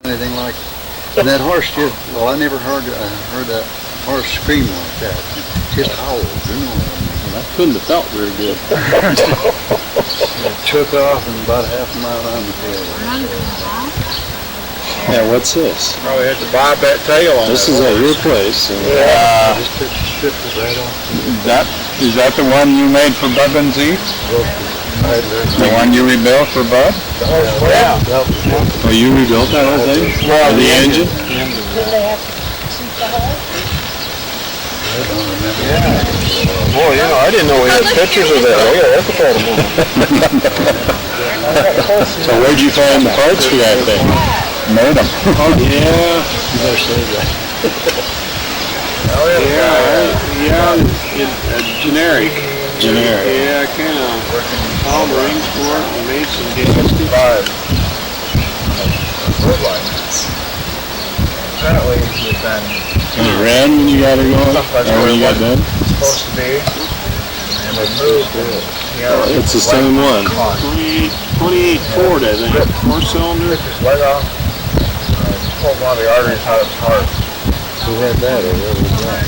anything like it. And that horse just, well, I never heard that horse scream like that. Just howled, you know. I couldn't have felt very good. It took off and about half a mile down the hill. Yeah, what's this? Probably had to bob that tail on This is at your place. And, Just took the strippers right off. Is that the one you made for Bud and Zeke? The one you rebuilt for Bud? Yeah. oh, you rebuilt that whole thing? Well, the engine? Did they have to keep the hole? I don't remember. Boy, you know, I didn't know we had pictures of that. We gotta look at them. So where'd you find the parts for that thing? Made them. Oh, yeah. You better say that. Generic. Yeah, I kind of found rings for it and made some gaskets. Apparently, you've been And it ran when you got her going? Or when you got done? supposed to be, and they moved it. It's the same one. 28 Ford, I think. 4-cylinder. His leg off, pulled one of the arteries out of his heart. Who had that or what was that?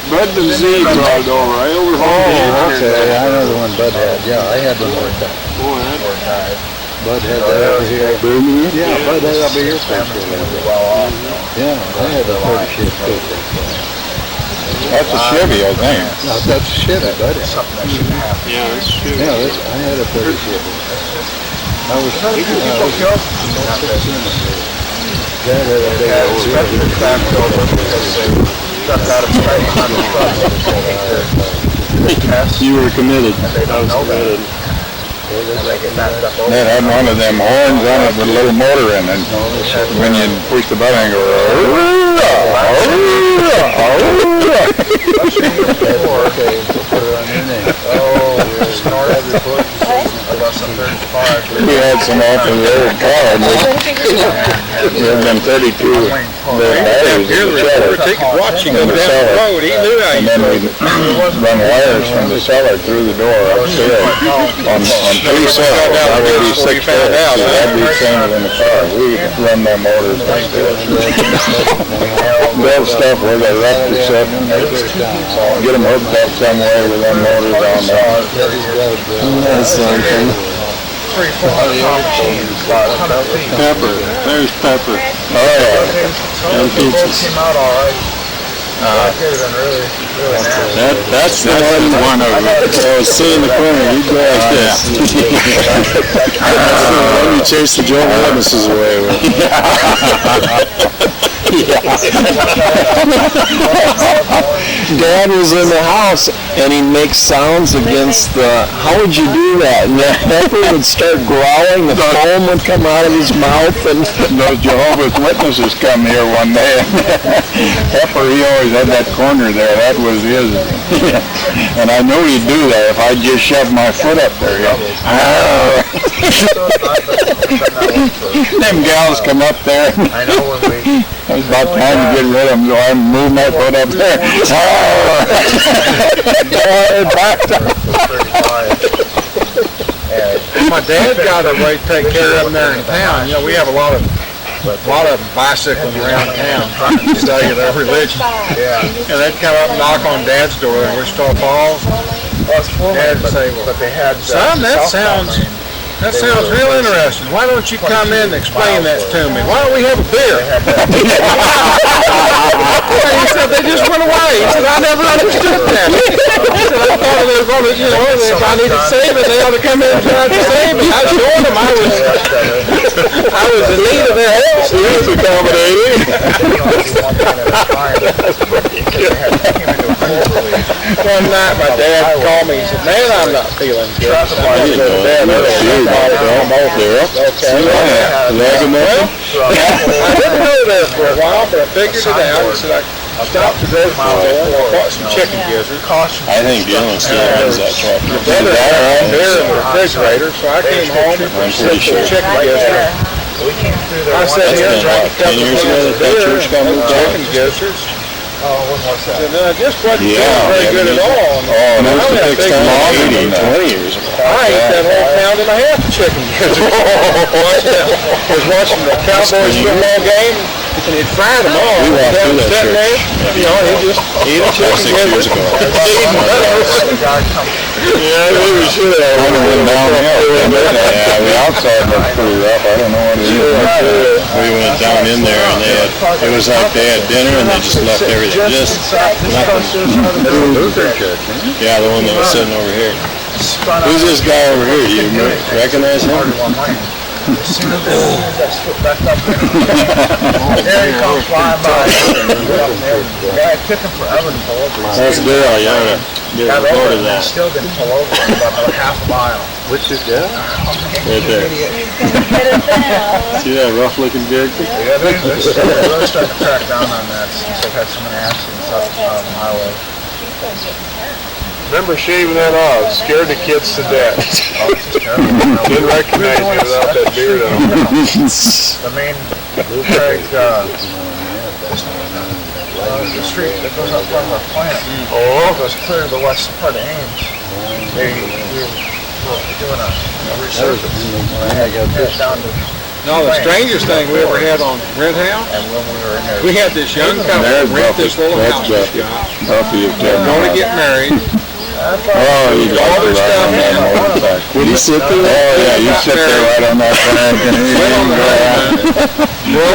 Bud and Z brought it over. I overhauled Oh, it. okay. I know the one Bud had. Yeah, I had one like that. Boy, that Poor guy. Bud had that over here. Yeah, Bud had that over here. Family was gonna be well off. Yeah, I had the 30 shit too. That's a Chevy, I think. That's shit, Bud. Something that shouldn't happen. yeah, that's true. Yeah, I had a 30 shit. I was killed? Dad had a big Yeah, old especially the back over because they stepped out of sight on the truck. You were committed. They don't know that. And they get backed up over. It had one of them horns on it with a little motor in it. When you push the button and go, Okay, put it on your name. Oh, snorted about some 35. we had some off of the old car, and we had them 32 batteries in the cellar. Watching In the cellar. road, he knew how And then we'd run wires from the cellar through the door upstairs on 3 cells. That would be 6 cells. So that'd be the same as in the car. We run them motors upstairs. Build stuff where they left the set. Get them hooked up somewhere with them motors on there. That's something. Pepper. There's Pepper. Oh, yeah. And pizzas. Came out all right. That could have been really, really nasty. That's the one of them. So sit in the corner. You go like this. That's the one you chase the Joe Witnesses away with. Dad was in the house and he makes sounds against the, how would you do that? And the Pepper would start growling, the foam would come out of his mouth, and Those Jehovah's Witnesses come here one day. Pepper, he always had that corner there. That was his. And I knew he'd do that if I just shoved my foot up there. Them gals come up there. I know when we... It was about time to get rid of them, so I moved my foot up there. My dad got a way to take care of them there in town. You know, we have a lot of bicycling around town trying to study their religion. Yeah. And they'd come up and knock on Dad's door in Wichita Falls. Dad would say, well, son, that sounds real interesting. Why don't you come in and explain that to me? Why don't we have a beer? He said, they just went away. He said, I never understood that. He said, I thought they were going to, you know, if I needed saving, they ought to come in and try to save me. I showed them I was in need of their help. He was accommodating. One night, my dad called me. He said, man, I'm not feeling good. I need to go to bed early. Okay. Leg him up. I didn't know that for a while, but I figured it out. He said, I stopped to go to I bought some chicken gizzards. I think Dylan still runs that truck. My brother had beer in the refrigerator, so I came home and took some chicken gizzards. I sat here and drank a couple of beers, chicken gizzards. And just wasn't feeling very good at all. Oh, And those I takes had a big time, long 20 years ago. I ate that whole pound and a half of chicken years ago. Was watching the Cowboys football game, and he'd fried them all. We walked Down through that sitting there, church. you know, he'd just eat a chicken 6 years ago. Yeah, maybe we should have. Kind of went downhill. Yeah, the outside looked pretty rough. I don't know what it is. We went down in there and it was like they had dinner and they just left everything, just nothing. Lutheran church, huh? Yeah, the one that was sitting over here. Who's this guy over here? Do you recognize him? That's Bill, yeah. Get a load of that. Still didn't pull over about half a mile. Which is that? Right there. See that rough looking vehicle? Yeah, they're really starting to crack down on that since they've had so many accidents out on the highway. Remember shaving that off, scared the kids to death. Didn't recognize you without that beard on. The main Craig, the street that goes up front of our plant, goes clear to the west part of Ames. We were doing a resurface. Down to No, the strangest thing we ever had on Rent House, and when we were in there, we had this young couple There's rent this little Buffy. house That's this guy. Buffy of They're going to get married. Oh, you got All to their ride on stuff that in. motorcycle. Would he sit there? Oh, yeah, you sit there right on that flag and you Went on can the go out. honeymoon.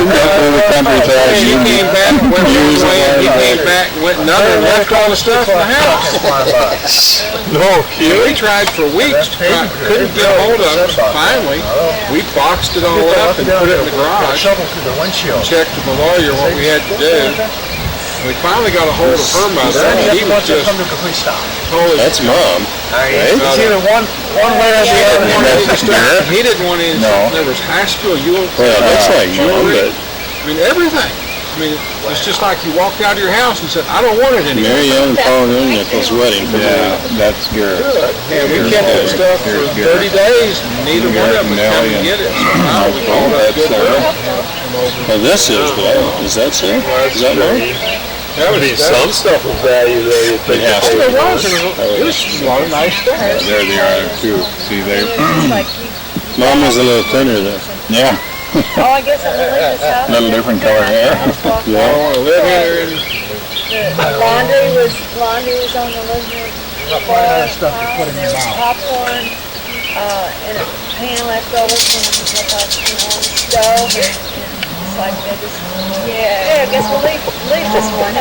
Up through the countryside. And he came back and went one way, and he came back and went another, and left all the stuff in the house. No And we tried for weeks, couldn't get a hold of it. Finally, we boxed it all up and put it in the garage. shovel through the windshield. Checked with the lawyer what we had to do. We finally got a hold of her mother, and he was just come to a complete stop. totally. That's Mom. It's either one way or the other. He didn't want any. No. There was high school, Well, it looks like Mom, but I mean, everything. I mean, it's just like you walked out of your house and said, I don't want it anymore. Mary Ann and Paul Nichols' wedding. Yeah, that's good. And we kept that stuff for 30 days, and neither one of them would come and get it. So now we called up good girl. Well, this is that so? Is that Mom? That would be some stuff of value there. You think It has to There be. was a lot of nice stuff. There they are too. See there? Mom was a little thinner though. Yeah, Oh, I guess I'm gonna leave this house. little different color hair. I don't want to live here. Laundry was on the living room floor. stuff to put in your There was mouth. popcorn, and a pan left over from the stove. And it's like they just, yeah, I guess we'll leave this one.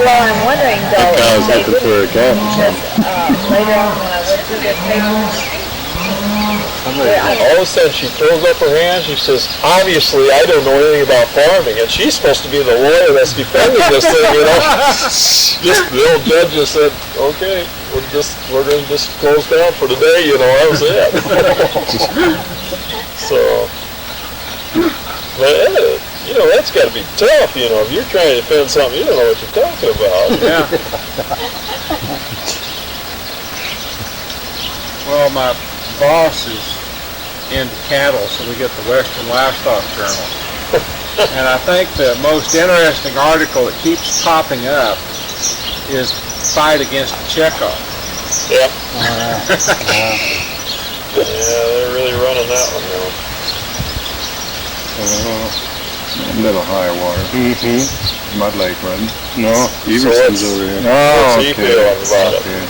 Well, I'm wondering though, I was if they looking for a wouldn't, coffee. because, later on when I went through the papers, All of a sudden she throws up her hands, she says, obviously I don't know anything about farming, and she's supposed to be the lawyer that's defending this thing, you know? Just, the old judge just said, okay, we're gonna just close down for the day, you know, that was it. So, but, you know, that's gotta be tough, you know, if you're trying to defend something, you don't know what you're talking about. Yeah. Well, my boss is into cattle, so we get the Western Livestock Journal. And I think the most interesting article that keeps popping up is fight against the checkoff. Yep. Yeah, they're really running that one now. A little higher water. Mud Lake, wasn't it? No, Everson's over here. Oh, What's he feeling about it? Okay.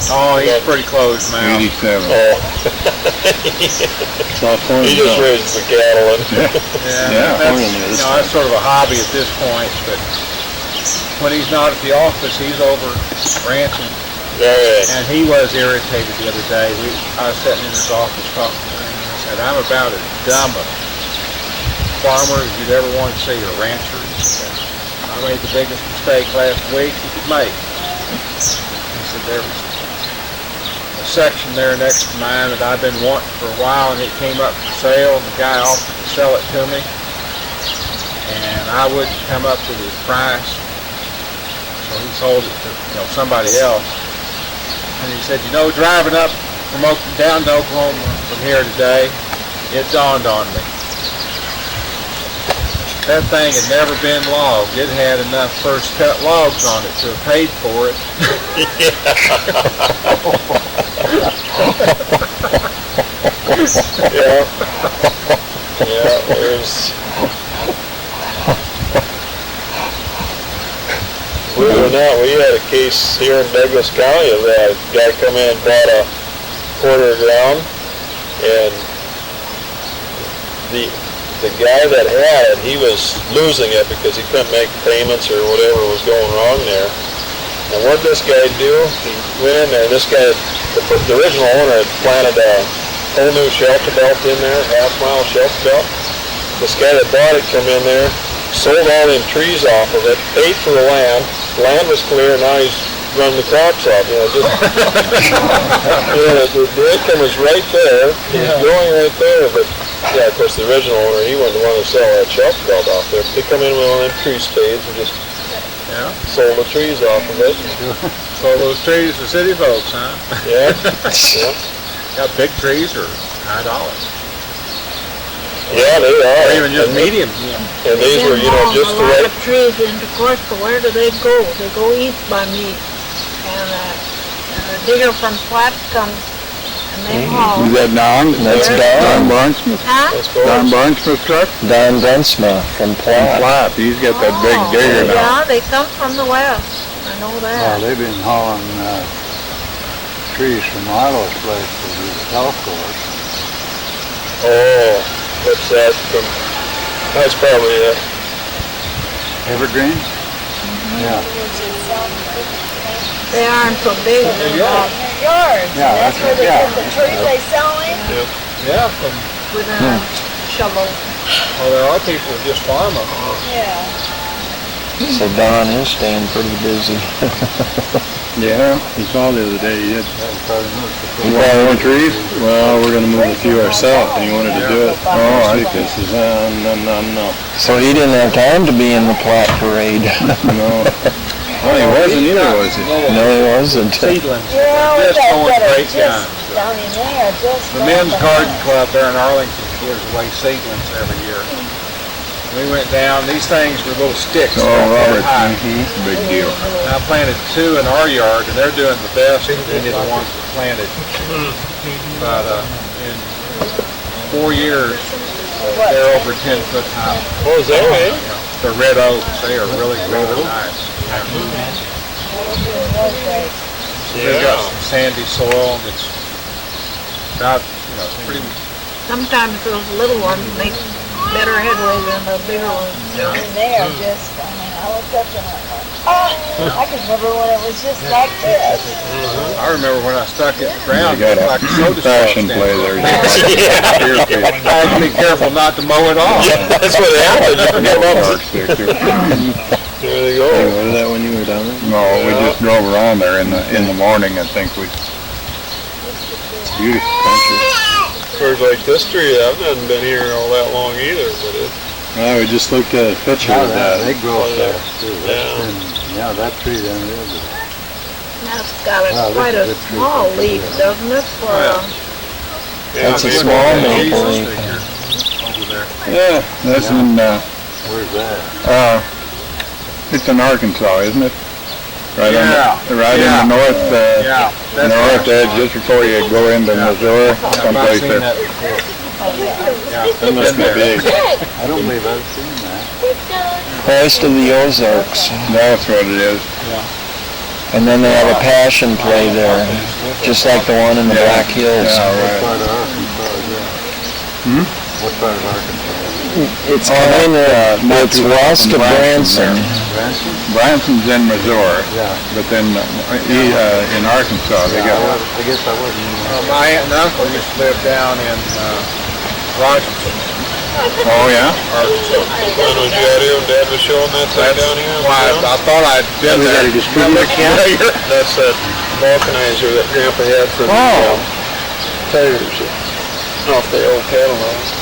Oh, he's pretty closed now. 87. Oh, California. he just raises the cattle and Yeah. That's, that's sort of a hobby at this point, but when he's not at the office, he's over ranching. And he was irritated the other day. I was sitting in his office talking to him, and I said, I'm about as dumb a farmer as you'd ever want to see, or rancher. He said, I made the biggest mistake last week you could make. He said, there was a section there next to mine that I've been wanting for a while, and it came up for sale, and the guy offered to sell it to me, and I wouldn't come up with his price, so he sold it to somebody else. And he said, driving up from down to Oklahoma from here today, it dawned on me. That thing had never been logged. It had enough first cut logs on it to have paid for it. Yeah. Yeah, there's... Believe it or not, we had a case here in Douglas County of a guy come in and bought a quarter of ground, and the guy that had it, he was losing it because he couldn't make payments or whatever was going wrong there. And what did this guy do? He went in there, this guy, the original owner had planted a whole new shelter belt in there, half-mile shelter belt. This guy that bought it come in there, sold all them trees off of it, paid for the land was clear, now he's running the crops off, just, the income is right there, he's going right there, but, yeah, of course, the original owner, he wasn't the one to sell that shelter belt off there. They come in with one of them tree spades and just sold the trees off of it. So those trees, the city folks, huh? Yeah, yeah. Got big trees or $9. Yeah, they are. Or even just medium. And these were, just the a lot right... of trees, and of course, where do they go? They go east by me. And the digger from Platt comes, and they haul. Is that Don? That's Don Don. Barnesmith? Huh? Don Barnesmith truck? Don Gunsma from Platt. Platt, he's got that big digger now. Yeah, they come from the west. I know that. They've been hauling trees from Milo's place to the golf course. Oh, what's that from... That's probably it. Evergreen? Yeah. They aren't so big. They're yours. Yours. Yeah, That's where they yeah. get the trees they sell in Yeah, from, with a shovel. well, there are people who just farm them. Yeah. So Don is staying pretty busy. Yeah, he saw the other day, he had. You want more trees? Well, we're gonna move a few ourselves, and he wanted to do it. Oh, I think this is, no. So he didn't have time to be in the Platt parade. No. Well, he wasn't either, was he? No, he wasn't. Seedlings. Yeah, we Just got going that great just guns. down in there, just. The men's garden club there in Arlington gives away seedlings every year. We went down, these things were little sticks. Oh, about that Robert, high. big deal. And I planted 2 in our yard, and they're doing the best of any of the ones that planted. But in 4 years, they're over 10 foot high. Oh, is that right? The red oaks, they are really, really nice. They've got some sandy soil, and it's about, it's pretty. Sometimes those little ones make better headway than the bigger ones. And they are just, I looked up and I thought, I can remember when it was just like this. I remember when I stuck it in the ground, You got it a like a soda fashion play there. I had to be careful not to mow it off. Yeah, that's what happened. There they go. Hey, what is that when you were down there? No, we just drove around there in the morning, I think we. Beautiful country. First, like this tree, I haven't been here all that long either, but it... Well, we just looked at a picture of that. They grow fast too. Yeah. That tree down there. That's got Wow, quite a this is a good small tree. leaf, doesn't it? For, Yeah, That's a maybe- small Jesus maple leaf. figure over there. Yeah, that's in, Where's that? it's in Arkansas, isn't it? Right in Yeah. in the north, Yeah, that's north edge, just before you go into Missouri, I've someplace seen there. that before. Yeah, That must be big. I don't believe I've seen that. West of the Ozarks. That's what it is. And then they have a passion play there, just like the one in the Black Hills. Yeah, What right. part of Arkansas is that? What part of Arkansas? It's kind of, it's west of Branson. Branson? Branson's in Missouri, Yeah. but then in Arkansas, they got, I guess I wasn't. My aunt and uncle used to live down in Rogerson, oh, yeah? Arkansas. When was you out here when Dad was showing that thing down here? Why, I thought I'd been there. That's that vulcanizer that Grandpa had for the tires off the old Cadillac.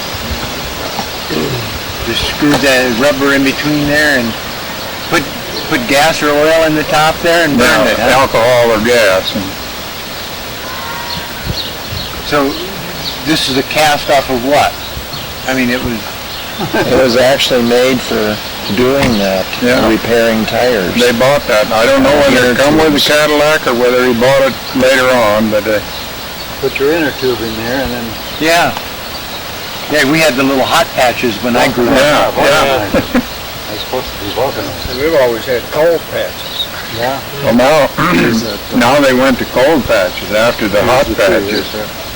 Just screw that rubber in between there and put gas or oil in the top there and burn it, huh? Alcohol or gas. And So this is a cast off of what? I mean, it was It was actually made for doing that, Yeah. repairing tires. They bought that. I don't know whether it come with a Cadillac or whether he bought it later on, but Put your inner tube in there and then. Yeah. Yeah, we had the little hot patches when I grew up. yeah. It's supposed to be vulcanized. And we've always had cold patches. Yeah. Well, now they went to cold patches after the hot patches.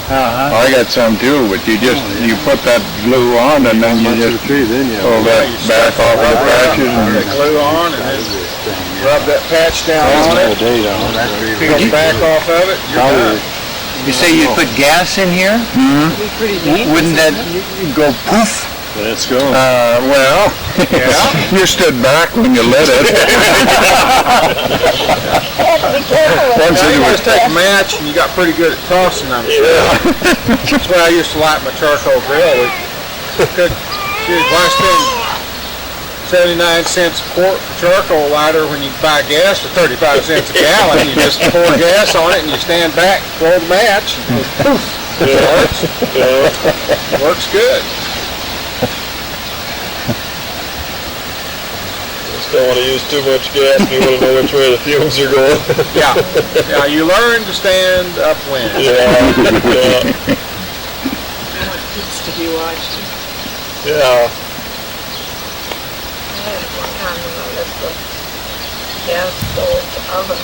Uh-huh. I got some too, but you put that glue on and then you just pull that back off of the patches. Put that glue on and then rub that patch down on it. Peel the back off of it, you're done. You say you put gas in here? Wouldn't that go poof? Let's go. Well, you stood back when you lit it. Once Now, it you was just take a match and you got pretty good at tossing them. That's why I used to light my charcoal grill. When I spend 79 cents a quart for charcoal lighter when you buy gas for 35 cents a gallon, you just pour gas on it and you stand back, blow the match, and poof, it works. Works good. Don't want to use too much gas. You want to know which way the fumes are going. Yeah, you learn to stand upwind. Yeah. I want kids to be watching. Yeah. One time when I left the gas stove oven,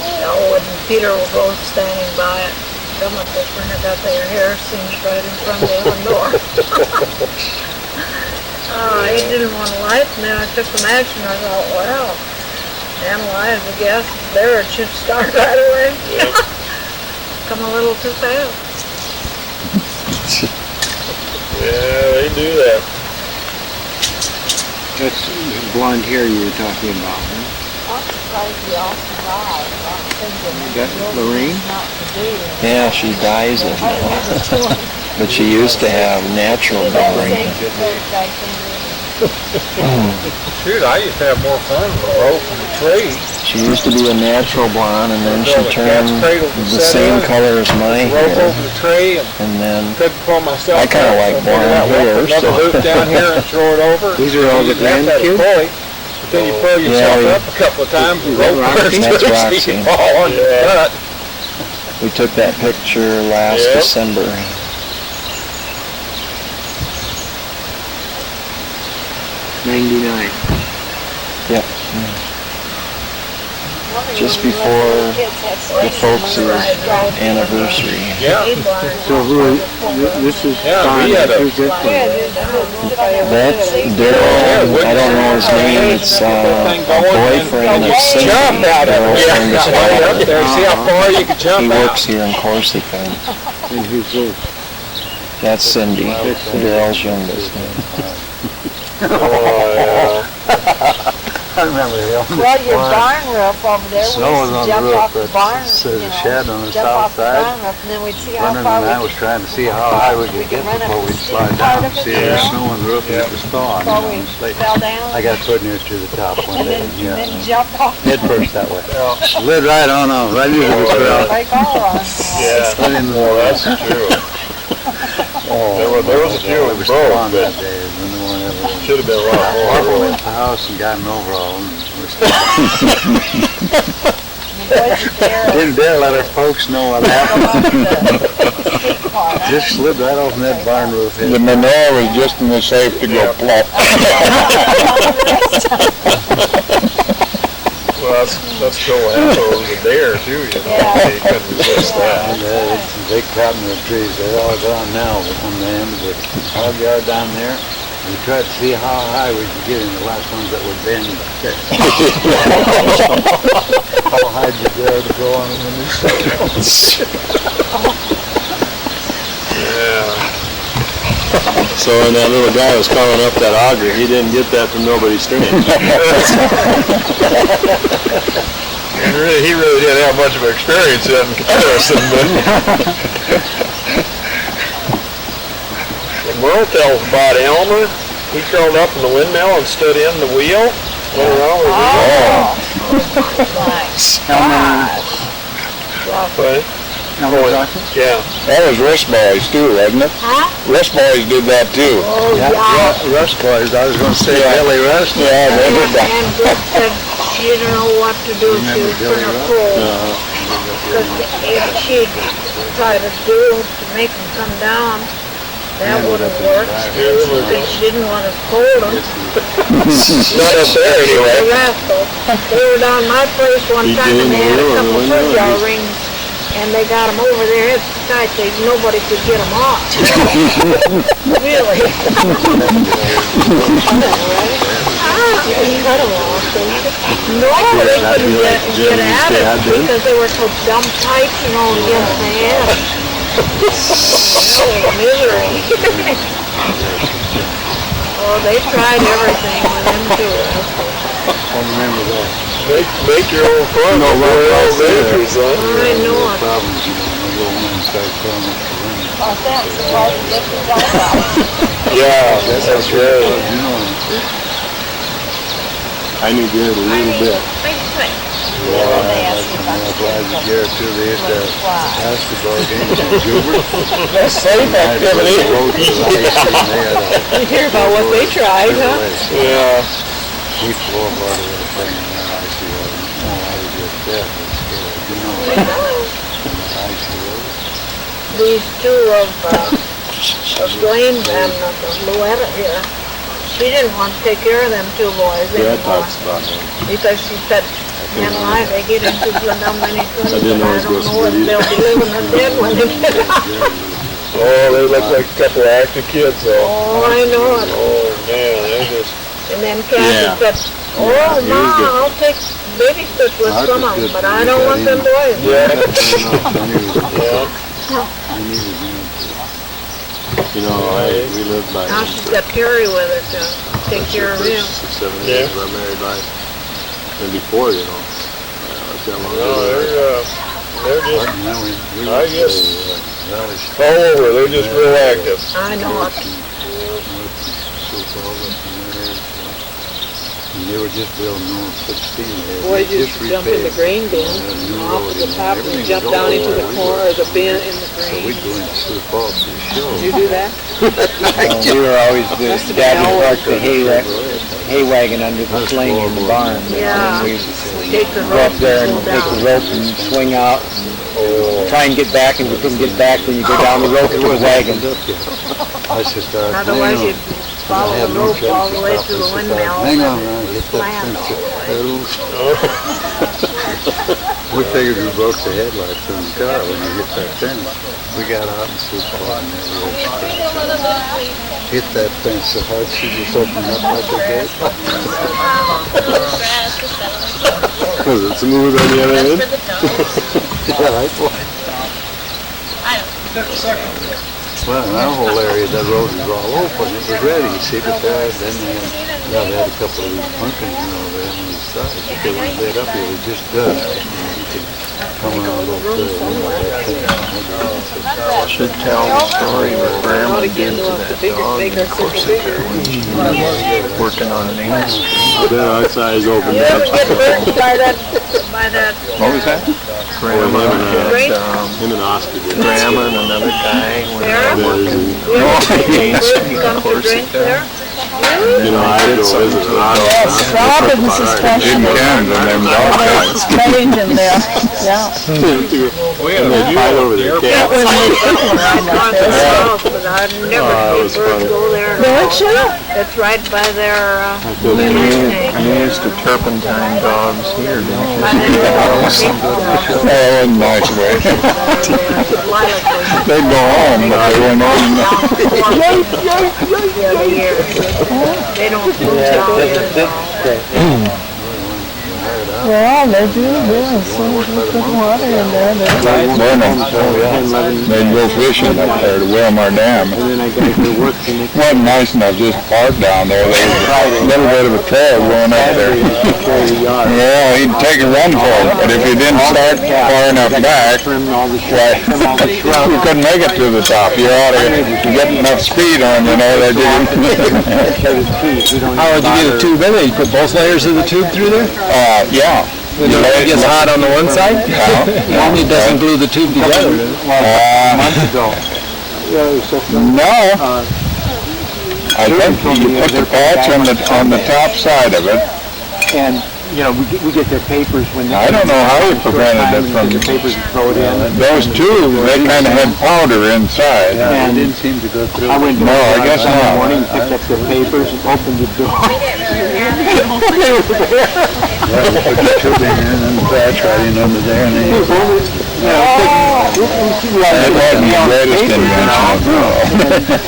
and Peter will go standing by it. Some of the friends got their hair singed right in front of the oven door. He didn't want to light, and then I took the match and I thought, wow, analyze the gas is there, it should start right away. Come a little too fast. Yeah, they do that. That's the blonde hair you were talking about, huh? I'm surprised you all survived. I'm thinking That Lorraine? not to do. Yeah, she dyes it now. But she used to have natural coloring. Shoot, I used to have more fun with a rope and a tree. She used to be a natural blonde, and then she Build a cat's turned cradle to the set same in, color as my rope hair. over the tree, and And then couldn't pull myself I kinda out, like so I figured blonde out, well, hair, put another so- loop down here and throw it over. These are all the You have to have a grandkids? pulley, but then you pull yourself we- up a couple of times and Is that rope Roxy? burns That's so Roxy. you fall on your butt. we took that picture last Yep. December. '99. Yep. Just before the folks' anniversary. Yeah. So this is Yeah, Don, we had a- who's this one? That's Daryl, I don't know his name, it's a boyfriend of Cindy. Jump out of it. Daryl's Yeah, youngest way up daughter. there. See how far you can He jump out. works here in Corsica. And who's this? That's Cindy, Daryl's youngest. I remember him. Well, your barn roof over there, we Snow was used on to the jump roof, off the but barn, there's a shed on the jump south off the side. barn roof, and then we'd see how Brennan far and I we was trying to see how high we could get before we slide down. See if there's snow on the roof and it was thawing. before we fell down, I got put near to the top one and day. then jump off. Head first that way. Slid right on off, right into the ground. Like all of us. Yeah. Right in the Well, water. that's true. Oh, There was a few it of was both, on but that day when the one ever. should have been a lot Barbara more. went to the house and got an overall. And we're still- Didn't dare let our folks know what happened. Just slid right off in that barn roof. The manure was just in the shape to go plop. Well, that's cool. Half over the dare too, you know. Yeah. You couldn't resist that. They cottonwood trees, they're all gone now on the end of the hog yard down there. We tried to see how high we could get in the last ones that would bend. How high did you dare to go on them in this? Yeah. So when that little guy was calling up that auger, he didn't get that from nobody's stream. He really didn't have much of experience in comparison, but. And Merle tells about Elmer. He curled up in the windmill and stood in the wheel. Went around with the wheel. Elmer, But Yeah. That was Rush Boys too, wasn't it? Huh? Rush Boys did that too. Oh, yeah. Rush Boys, I was gonna say Billy Rush. Yeah, they did that. And Brooke said she didn't know what to do. She was in her cold. Because if she'd try to do to make them come down, that wouldn't work. She didn't want to scold them. Not up there The anyway. rascals. They were down my place one time and they had a couple of football rings. And they got them over their heads so tight nobody could get them off. Really? You can cut them off. No, they couldn't get at it because they were so dumb tight, against the head. Misery. Oh, they tried everything with them too. I remember that. Make your own fun. No, ventures, son. I know it. Problems, my little man started telling us to run. Oh, thanks. Why did you get the Yeah, that's right. You know, I knew Garrett a little bit. Garrett too, they had the basketball games in Gilbert. That's safe activity. You hear about what they tried, huh? Yeah. We flew up out of that thing, and I see, I was just dead, but still, These two of Dwayne and Louetta here, she didn't want to take care of them two boys Yeah, anymore. talks about that. Because she said, man, why they get into so many things, didn't know I it was don't supposed know to if be they'll be living or dead when they get out. Oh, they look like a couple of active kids, though. Oh, I know it. Oh, man, they just... And then Kathy said, oh, Ma, I'll take babysit with some of them, but I don't want them boys. Yeah. You know, we lived by Now she's got Terry with her to take care of him. 6, 7 years. I married by, and before, you know. That's how long No, they're just, I guess, relish. all over, they're just real active. I know it. And they were just building on 16 there. Boys used to jump in the grain bin off of the top and jump down into the corner of the bin in the So we'd grain. go and slip off the show. Did you do that? We were always, Dad would park the hay wagon under the sling in the barn. Yeah. We'd Take the go up rope there and and take pull the rope and swing out, try and get back, and you couldn't get back, then you go down the rope to the wagon. I just started, Otherwise you'd follow the rope all the way to the windmill. hang on, man, hit that Slam fence. We figured we broke the headlights on the car when we hit that fence. We got out and slipped off and there was hit that fence so hard she just opened up like a gate. Was it smooth on the other end? Yeah, that's why. Well, in our whole area, that road was all open. It was ready, you see, but then they had a couple of these pumpkins, there on the side. But they weren't lit up, it was just dust. You could come around over I should tell the story where Grandma did to that dog in Corsica when she was working on an English. But then our size opened You up. ever get hurt by that, What was that? Grandma Him and Oscar did. Grandma and another guy were working you ever get birds come to drink there? You know, I go visit Oscar. Yes, Robbins is Didn't count on them dog fights. strange in there. Yeah. And they fight over their cat. But I've never seen birds go there. Don't you? It's right by their, You used to turpentine dogs here, didn't by their Oh, in a nice way. They'd go home, but they went home. the other year. They don't move down here. Well, they do, yeah. As soon as we put water in there, they're They'd go fishing up there to Wilmar Dam. And then I got to work the next Wasn't nice enough just to park down there. There was a little bit of a trail going up there. Well, he'd take a run for it, but if you didn't start far enough back, why, you couldn't make it to the top. You ought to get enough speed on, that you... How would you get a tube in there? You put both layers of the tube through there? Yeah. When it gets hot on the one side? Yeah. It doesn't glue the tube together. Months ago. No. I think you put the patch on the top side of it. And, you know, we get their papers when they... I don't know how we prevented it from... Their papers and throw it in. Those two, they kind of had powder inside. Yeah, it didn't seem to go through. I went No, I guess Sunday not. morning, picked up their papers, and opened the door. They were there. Yeah, we put the tube in and the patch right in under there, and they... That wasn't the greatest invention of all.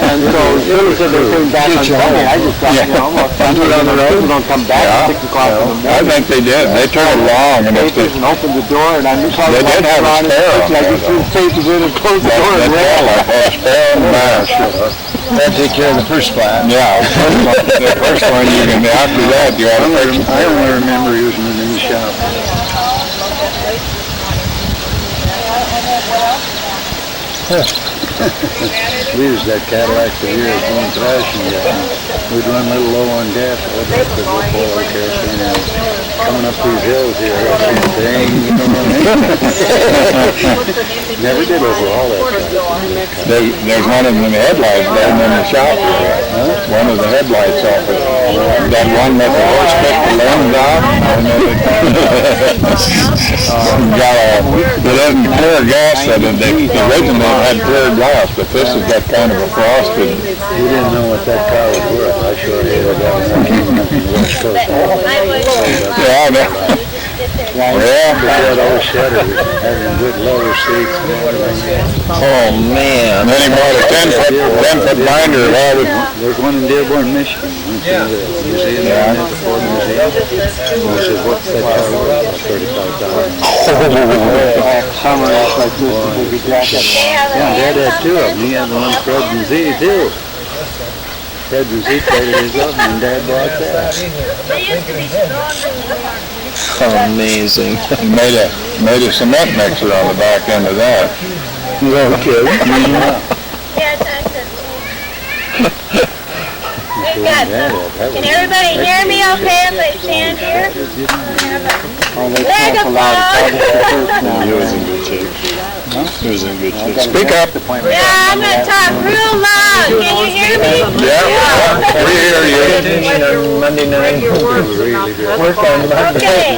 And so, as soon as they came back on Sunday, I just thought, you know, well, Sunday, people don't come back at 6 o'clock in the morning. I think they did. They turned long, and if they... Papers and opened the door, and I knew They did have a spare on I just threw the papers in and closed the door and ran. Like a spare on the back. That take care of the first splat. Yeah, the first one you can, after that, you ought to fix it. I only remember using it in the shop. We used that Cadillac for years going thrashing. We'd run a little low on gas, because we'll pull our kerosene out. Coming up these hills here, dang, you know what I mean? Never did overhaul that car. There's one of them in the headlights down in the shop here. One of the headlights off it. That one that the horse picked the lens off. And then it doesn't clear gas. The original had clear glass, but this has got kind of a frosted. You didn't know what that car was worth. I sure hated that on the West Coast. Yeah, That old shutter, having good lower seats and everything. Oh, man. And then he bought a 10-foot binder of all the... There's one in Dearborn, Michigan. Went to the museum, at the Ford Museum. And I said, what's that car worth? $35. Summer is like this, the big jacket. Yeah, Dad had two of them. He had the one Fred and Z, too. Fred and Z traded his up, and Dad bought that. Amazing. Made a cement mixer on the back end of that. Okay. Yeah, it's awesome. We've got some. Can everybody hear me okay if I stand here? Leg of He was in good shape. He was in good shape. Speak up. Yeah, I'm gonna talk real loud. Can you hear me? Yeah, we hear you. On Monday night. Work on Monday. Okay.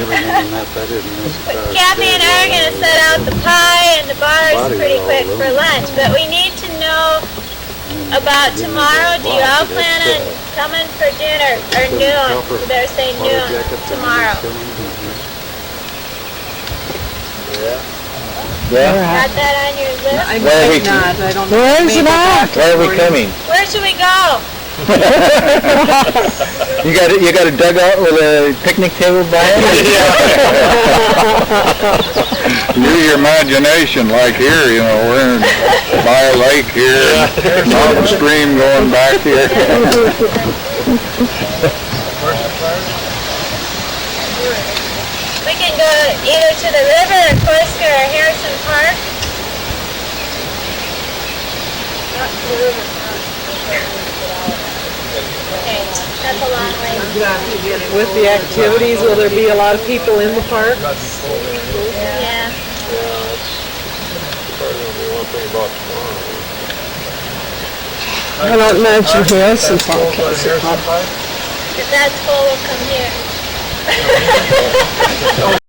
Kathy and I are gonna set out the pie and the bars pretty quick for lunch, but we need to know about tomorrow. Do you all plan on coming for dinner or noon? You better say noon tomorrow. Yeah. Got that on your list? Where are we? I don't know. Where is it at? Where are we coming? Where should we go? You got a dugout with a picnic table by it? Use your imagination, like here, you know, we're by a lake here, mountain stream going back here. We can go either to the river or Corsica or Harrison Park. Not to the river. Okay, that's a long way. With the activities, will there be a lot of people in the park? Yeah. I don't mention Harrison Park. If that's full, we'll come here.